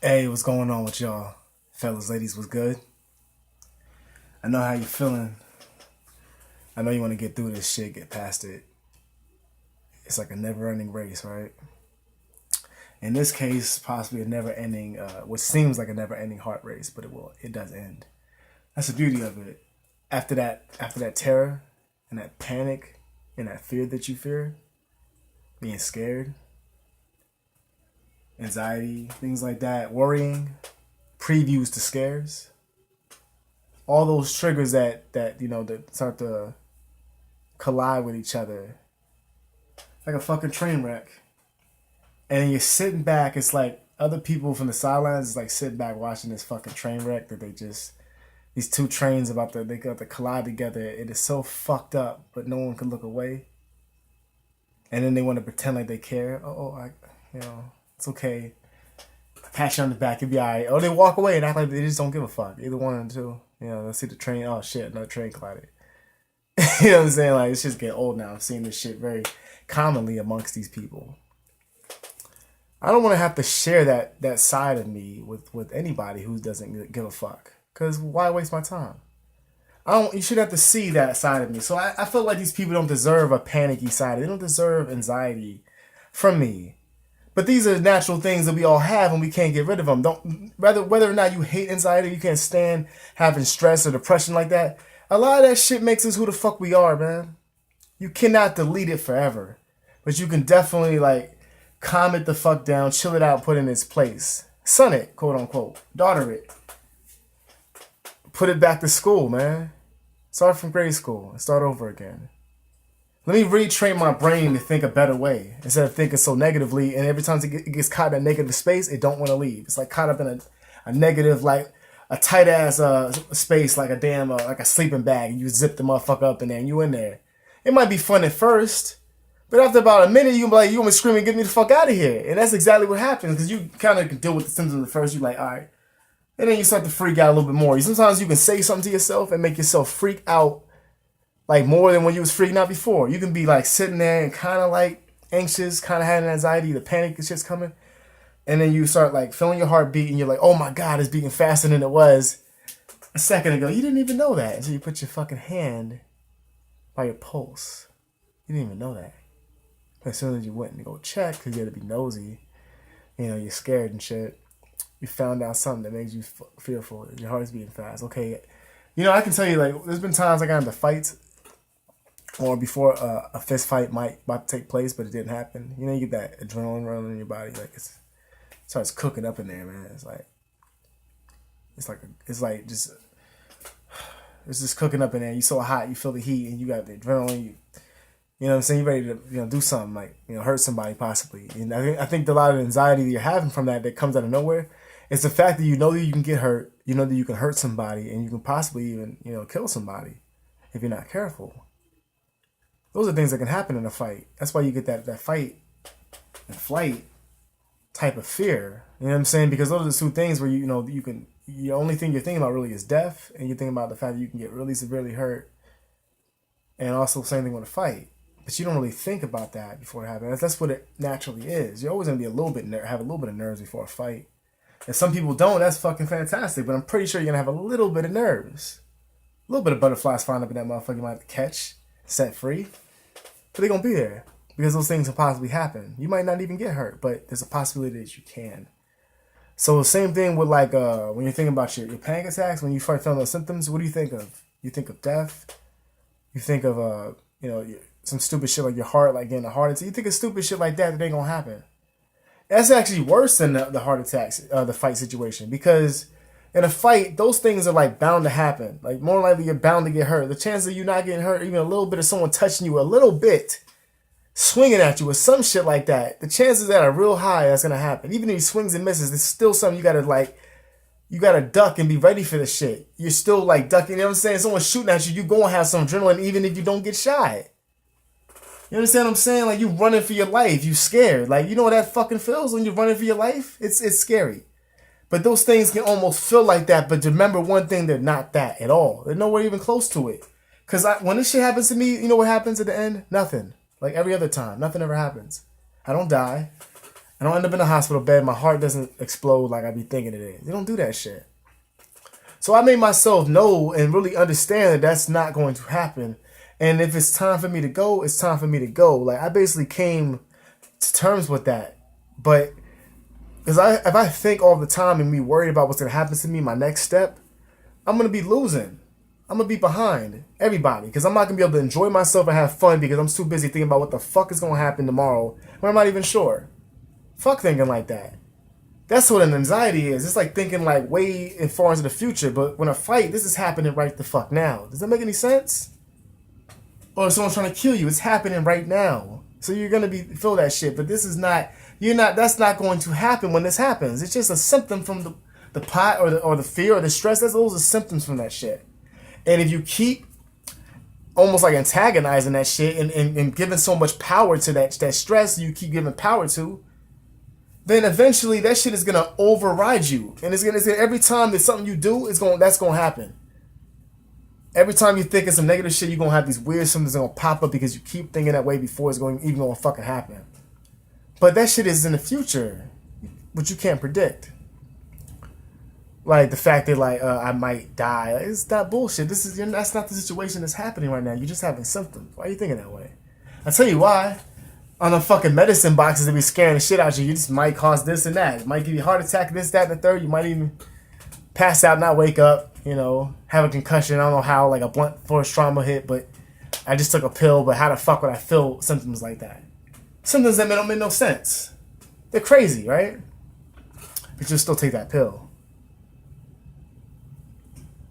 Hey, what's going on with y'all? Fellas, ladies, what's good? I know how you feeling. I know you want to get through this shit, get past it. It's like a never-ending race, right? In this case, possibly a never-ending, what seems like a never-ending heart race, but it does end. That's the beauty of it. After that terror and that panic and that fear that you fear, being scared, anxiety, things like that, worrying, previews to scares, all those triggers that start to collide with each other like a fucking train wreck. And then you're sitting back. It's like other people from the sidelines is like sitting back watching this fucking train wreck that these two trains they got to collide together. It is so fucked up, but no one can look away. And then they want to pretend like they care. It's okay. Pat you on the back, you'll be alright. Or they walk away and act like they just don't give a fuck. Either one of them two. They'll see the train. Oh shit, another train collided. You know what I'm saying? Like, it's just getting old now. I'm seeing this shit very commonly amongst these people. I don't want to have to share that side of me with anybody who doesn't give a fuck. Cause why waste my time? You should have to see that side of me. So I feel like these people don't deserve a panicky side. They don't deserve anxiety from me. But these are natural things that we all have, and we can't get rid of them. Whether or not you hate anxiety, you can't stand having stress or depression like that. A lot of that shit makes us who the fuck we are, man. You cannot delete it forever, but you can definitely like calm it the fuck down, chill it out, put it in its place, son it, quote unquote, daughter it, put it back to school, man. Start from grade school and start over again. Let me retrain my brain to think a better way instead of thinking so negatively. And every time it gets caught in a negative space, it don't want to leave. It's like caught up in a negative, like a tight ass space, like a damn like a sleeping bag. You zip the motherfucker up in there and you in there. It might be fun at first, but after about a minute, you can be like, you want me screaming, get me the fuck out of here. And that's exactly what happens because you kind of can deal with the symptoms at first. You're like, all right. And then you start to freak out a little bit more. Sometimes you can say something to yourself and make yourself freak out like more than when you was freaking out before. You can be like sitting there and kind of like anxious, kind of having anxiety, the panic and shit's coming. And then you start like feeling your heart beat and you're like, oh my God, it's beating faster than it was a second ago. You didn't even know that until you put your fucking hand by your pulse. You didn't even know that. As soon as you went and go check, because you had to be nosy, you're scared and shit. You found out something that makes you fearful. Your heart's beating fast. Okay, I can tell you, like, there's been times I got into fights or before a fist fight might about to take place, but it didn't happen. You get that adrenaline running in your body, like it starts cooking up in there, man. It's just cooking up in there. You're so hot, you feel the heat, and you got the adrenaline. You know what I'm saying? You're ready to do something like hurt somebody possibly. And I think a lot of anxiety that you're having from that comes out of nowhere. It's the fact that you know that you can get hurt, you know that you can hurt somebody, and you can possibly even kill somebody if you're not careful. Those are things that can happen in a fight. That's why you get that fight and flight type of fear. You know what I'm saying? Because those are the two things where you can. The only thing you're thinking about really is death, and you're thinking about the fact that you can get really severely hurt, and also same thing with a fight. But you don't really think about that before it happens. That's what it naturally is. You're always gonna be have a little bit of nerves before a fight. And some people don't. That's fucking fantastic. But I'm pretty sure you're gonna have a little bit of nerves, a little bit of butterflies flying up in that motherfucker. You might have to catch, set free, but they're gonna be there because those things can possibly happen. You might not even get hurt, but there's a possibility that you can. So same thing with like when you're thinking about your panic attacks, when you start feeling those symptoms, what do you think of? You think of death. You think of some stupid shit like your heart, like getting a heart attack. You think of stupid shit like that ain't gonna happen. That's actually worse than the heart attacks, the fight situation, because in a fight, those things are like bound to happen. Like more likely you're bound to get hurt. The chance of you not getting hurt, even a little bit of someone touching you a little bit, swinging at you or some shit like that, the chances that are real high that's gonna happen. Even if he swings and misses, there's still something you gotta duck and be ready for the shit. You're still like ducking, you know what I'm saying? Someone's shooting at you, you gonna have some adrenaline even if you don't get shot. You understand what I'm saying? Like, you running for your life. You scared. Like, you know what that fucking feels when you're running for your life? It's scary. But those things can almost feel like that. But remember one thing, they're not that at all. They're nowhere even close to it. Because when this shit happens to me, you know what happens at the end? Nothing. Like every other time. Nothing ever happens. I don't die. I don't end up in a hospital bed. My heart doesn't explode like I be thinking it is. You don't do that shit. So I made myself know and really understand that that's not going to happen. And if it's time for me to go, it's time for me to go. Like, I basically came to terms with that. But because if I think all the time and be worried about what's going to happen to me, my next step, I'm going to be losing. I'm going to be behind everybody. Because I'm not going to be able to enjoy myself and have fun because I'm too busy thinking about what the fuck is going to happen tomorrow when I'm not even sure. Fuck thinking like that. That's what an anxiety is. It's like thinking like way far into the future. But when a fight, this is happening right the fuck now. Does that make any sense? Or if someone's trying to kill you, it's happening right now. So you're gonna feel that shit. But this is not. That's not going to happen when this happens. It's just a symptom from the pot or the fear or the stress. Those are symptoms from that shit. And if you keep almost like antagonizing that shit and giving so much power to that stress, you keep giving power to, then eventually that shit is gonna override you, and it's gonna every time there's something you do, that's gonna happen. Every time you think of some negative shit, you're gonna have these weird symptoms that gonna pop up because you keep thinking that way before it's even gonna fucking happen. But that shit is in the future, which you can't predict. Like the fact that I might die, it's that bullshit. That's not the situation that's happening right now. You're just having symptoms. Why are you thinking that way? I tell you why. On the fucking medicine boxes, they be scaring the shit out of you. You just might cause this and that. It might give you a heart attack, this, that, and the third. You might even pass out, not wake up, have a concussion. I don't know how, like a blunt force trauma hit, but I just took a pill, but how the fuck would I feel symptoms like that? Symptoms that don't make no sense. They're crazy, right? But you'll still take that pill.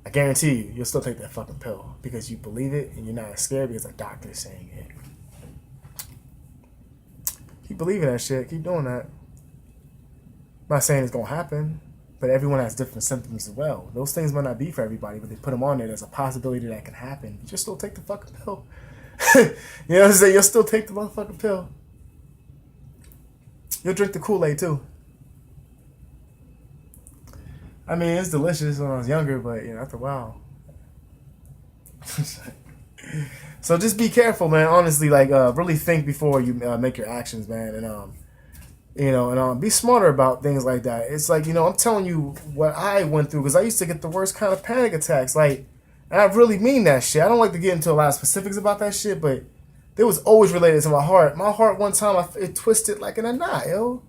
I guarantee you'll still take that fucking pill because you believe it and you're not scared because a doctor's saying it. Keep believing that shit. Keep doing that. I'm not saying it's going to happen, but everyone has different symptoms as well. Those things might not be for everybody, but they put them on there. There's a possibility that can happen. You just still take the fucking pill. You know what I'm saying? You'll still take the motherfucking pill. You'll drink the Kool-Aid too. I mean, it's delicious when I was younger, but after a while. So just be careful, man. Honestly, really think before you make your actions, man, and be smarter about things like that. It's like I'm telling you what I went through because I used to get the worst kind of panic attacks. And I really mean that shit. I don't like to get into a lot of specifics about that shit, but it was always related to my heart. My heart, one time, it twisted like in a knot, yo.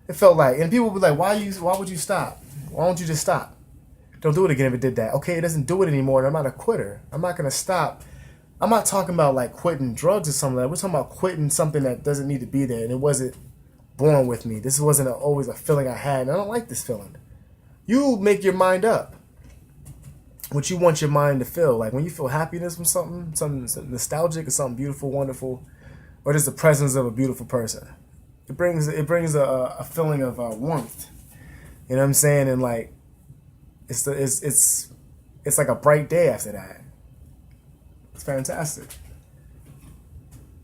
It felt like, and people would be like, "Why would you stop? Why don't you just stop? Don't do it again if it did that." Okay, it doesn't do it anymore, and I'm not a quitter. I'm not gonna stop. I'm not talking about quitting drugs or something like that. We're talking about quitting something that doesn't need to be there, and it wasn't born with me. This wasn't always a feeling I had, and I don't like this feeling. You make your mind up what you want your mind to feel. Like when you feel happiness from something nostalgic or something beautiful, wonderful, or just the presence of a beautiful person. It brings a feeling of warmth. You know what I'm saying? And it's like a bright day after that. It's fantastic.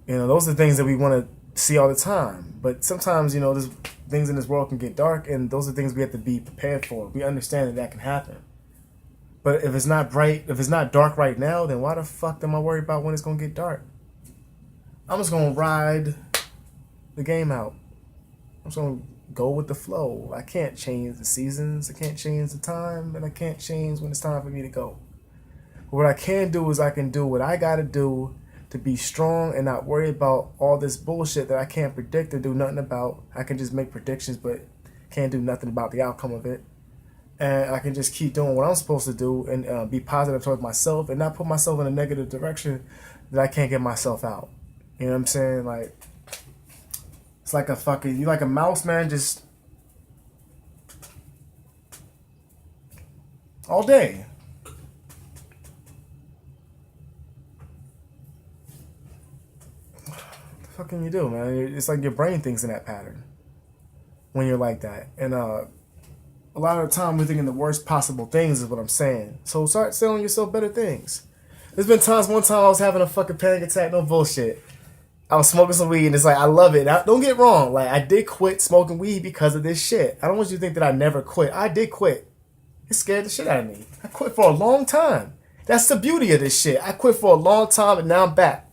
Those are things that we want to see all the time. But sometimes, there's things in this world can get dark, and those are things we have to be prepared for. We understand that can happen. But if it's not dark right now, then why the fuck am I worried about when it's going to get dark? I'm just going to ride the game out. I'm just going to go with the flow. I can't change the seasons. I can't change the time, and I can't change when it's time for me to go. But what I can do is I can do what I got to do to be strong and not worry about all this bullshit that I can't predict or do nothing about. I can just make predictions, but can't do nothing about the outcome of it. And I can just keep doing what I'm supposed to do and be positive towards myself and not put myself in a negative direction that I can't get myself out. You know what I'm saying? It's like you like a mouse, man, just all day. What the fuck can you do, man? It's like your brain thinks in that pattern when you're like that. And a lot of the time we're thinking the worst possible things is what I'm saying. So start telling yourself better things. There's been times, one time I was having a fucking panic attack, no bullshit. I was smoking some weed and it's like, I love it. Now, don't get wrong. I did quit smoking weed because of this shit. I don't want you to think that I never quit. I did quit. It scared the shit out of me. I quit for a long time. That's the beauty of this shit. I quit for a long time and now I'm back.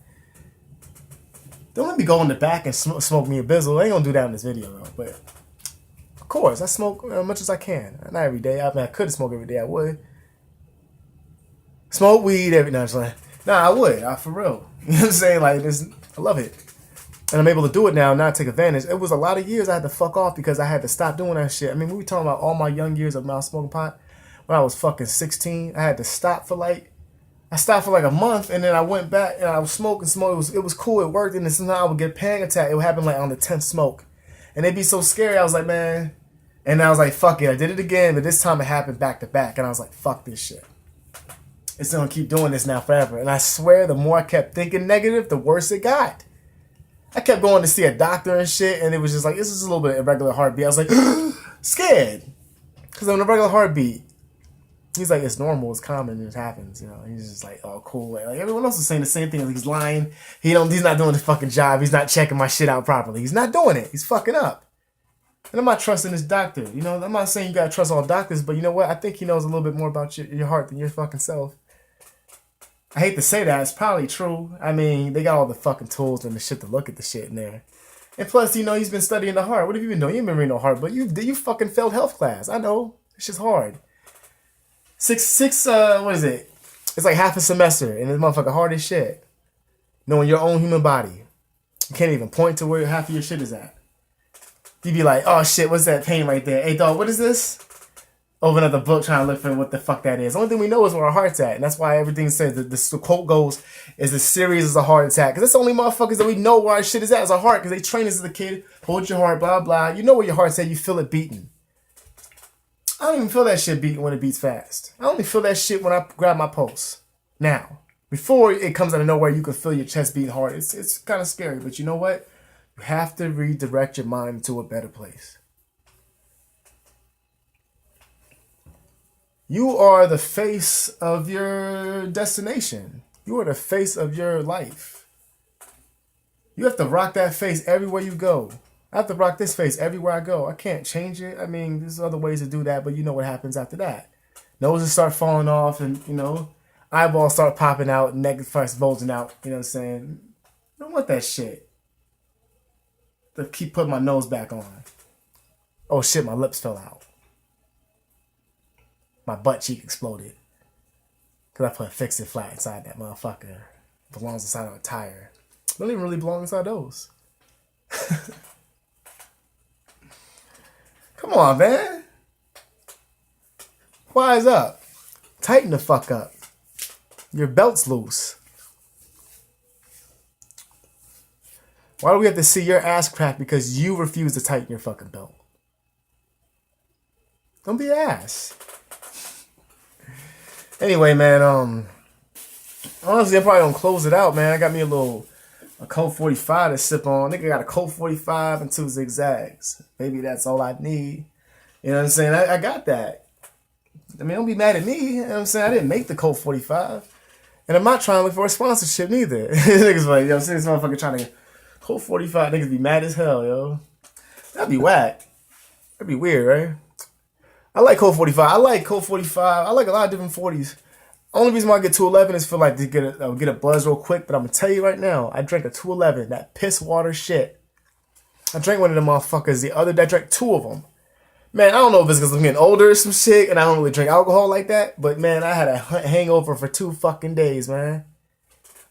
Don't let me go in the back and smoke me a bizzle. I ain't gonna do that in this video though, but Of course, I smoke as much as I can. Not every day. I mean, I could smoke every day. I would. Smoke weed every now and then. Nah, I would. For real. You know what I'm saying? Like, this, I love it. And I'm able to do it now, not take advantage. It was a lot of years I had to fuck off because I had to stop doing that shit. I mean, we were talking about all my young years of not smoking pot. When I was fucking 16, I had to stop for like, I stopped for like a month, and then I went back and I was smoking. It was cool. It worked, and then sometimes I would get a panic attack. It would happen like on the 10th smoke, and they'd be so scary. I was like, man, and I was like, fuck it. I did it again, but this time it happened back to back, and I was like, fuck this shit. It's gonna keep doing this now forever. And I swear, the more I kept thinking negative, the worse it got. I kept going to see a doctor and shit, and it was just like, this is a little bit irregular heartbeat. I was like, scared. Because on a regular heartbeat, he's like, it's normal, it's common, it happens, you know. He's just like, oh, cool. Like everyone else is saying the same thing. Like, he's lying. He's not doing the fucking job. He's not checking my shit out properly. He's not doing it. He's fucking up. And I'm not trusting this doctor. You know, I'm not saying you gotta trust all doctors, but you know what? I think he knows a little bit more about your heart than your fucking self. I hate to say that. It's probably true. I mean, they got all the fucking tools and the shit to look at the shit in there. And plus, you know, he's been studying the heart. What have you been doing? You ain't been reading no heart, but you fucking failed health class. I know. It's just hard. What is it? It's like half a semester, and this motherfucker hard as shit. Knowing your own human body. You can't even point to where half of your shit is at. You be like, oh shit, what's that pain right there? Hey dog, what is this? Open up the book trying to look for what the fuck that is. The only thing we know is where our heart's at. And that's why everything says, the quote goes, is as serious as a heart attack. Because that's the only motherfuckers that we know where our shit is at, is our heart. Because they train us as a kid, hold your heart, blah, blah. You know where your heart's at, you feel it beating. I don't even feel that shit beating when it beats fast. I only feel that shit when I grab my pulse. Now, before it comes out of nowhere, you can feel your chest beating hard. It's kind of scary, but you know what? You have to redirect your mind to a better place. You are the face of your destination. You are the face of your life. You have to rock that face everywhere you go. I have to rock this face everywhere I go. I can't change it. I mean, there's other ways to do that, but you know what happens after that. Noses start falling off and, you know, eyeballs start popping out, neck starts bulging out. You know what I'm saying? I don't want that shit. To keep putting my nose back on. Oh shit, my lips fell out. My butt cheek exploded. Because I put Fix-It flat inside that motherfucker. It belongs inside of a tire. It don't even really belong inside those. Come on, man. Wise up. Tighten the fuck up. Your belt's loose. Why do we have to see your ass crack because you refuse to tighten your fucking belt? Don't be an ass. Anyway, man, honestly, I'm probably gonna close it out, man. I got me a Colt 45 to sip on. I think I got a Colt 45 and 2 zigzags. Maybe that's all I need. You know what I'm saying? I got that. I mean, don't be mad at me. You know what I'm saying? I didn't make the Colt 45. And I'm not trying to look for a sponsorship neither. Niggas like, yo, see this motherfucker trying to Colt 45. Niggas be mad as hell, yo. That'd be whack. That'd be weird, right? I like Colt 45. I like Colt 45. I like a lot of different 40s. Only reason why I get 211 is for like to get a buzz real quick. But I'm gonna tell you right now, I drank a 211. That piss water shit. I drank one of them motherfuckers the other day. I drank 2 of them. Man, I don't know if it's because I'm getting older or some shit, and I don't really drink alcohol like that. But man, I had a hangover for 2 fucking days, man.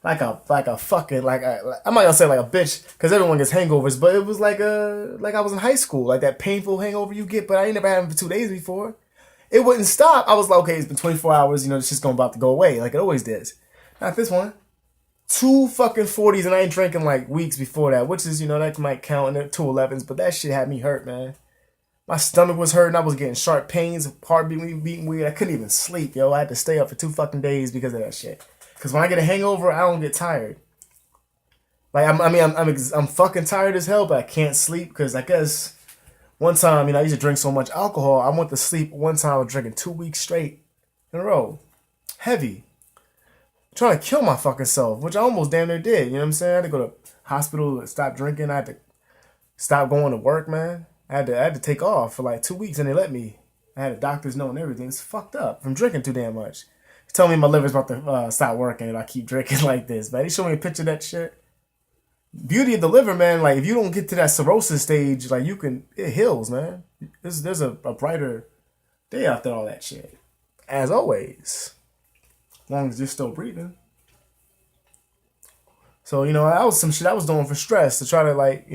I'm not gonna say like a bitch, because everyone gets hangovers, but it was like I was in high school, like that painful hangover you get, but I ain't never had them for 2 days before. It wouldn't stop. I was like, okay, it's been 24 hours, you know, it's just about to go away, like it always does. Not this one. 2 fucking 40s, and I ain't drinking like weeks before that, which is, you know, that might count, and they're 211s, but that shit had me hurt, man. My stomach was hurting, I was getting sharp pains, heart beating weird, I couldn't even sleep, yo. I had to stay up for 2 fucking days because of that shit. Because when I get a hangover, I don't get tired. Like, I'm fucking tired as hell, but I can't sleep because I guess one time, you know, I used to drink so much alcohol, I went to sleep one time, I was drinking 2 weeks straight in a row. Heavy. Trying to kill my fucking self, which I almost damn near did, you know what I'm saying? I had to go to hospital to stop drinking, I had to stop going to work, man. I had to take off for like 2 weeks and they let me. I had a doctor's note and everything. It's fucked up from drinking too damn much. Tell me my liver's about to stop working if I keep drinking like this, man. They showed me a picture of that shit. Beauty of the liver, man. Like, if you don't get to that cirrhosis stage, like, it heals, man. There's a brighter day after all that shit. As always, as long as you're still breathing. So that was some shit I was doing for stress to try to like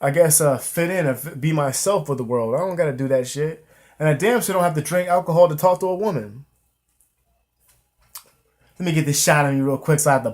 I guess fit in and be myself with the world. I don't gotta do that shit, and I damn sure don't have to drink alcohol to talk to a woman. Let me get this shot on you real quick so I have the